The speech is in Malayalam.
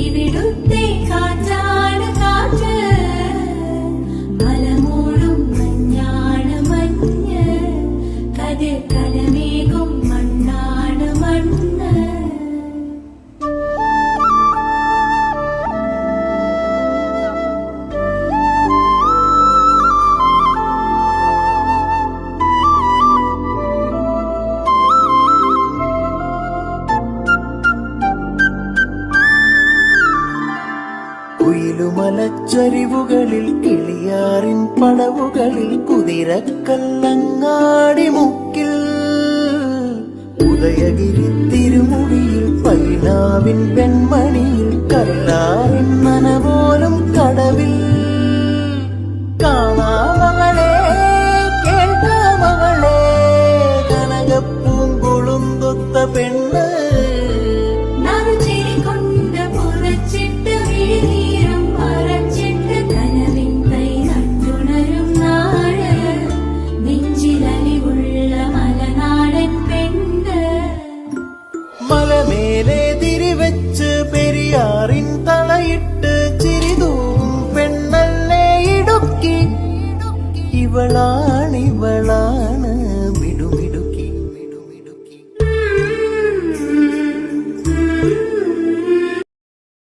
ഇവിടുത്തെ കാറ്റാണ് കാറ്റ്, മലമൂടും മഞ്ഞാണ് മഞ്ഞ്, കതിർ കലമേകും മണ്ണാണ് മണ്ണ്. കുയിലുമലച്ചരിവുകളിൽ കിളിയാറിൻ പടവുകളിൽ കുതിരക്കല്ലങ്ങാടി മുക്കിൽ ഉദയഗിരി തിരുമുടിയിൽ പൈനാവിൻ പെൺമണിയിൽ കല്ലാറിൻ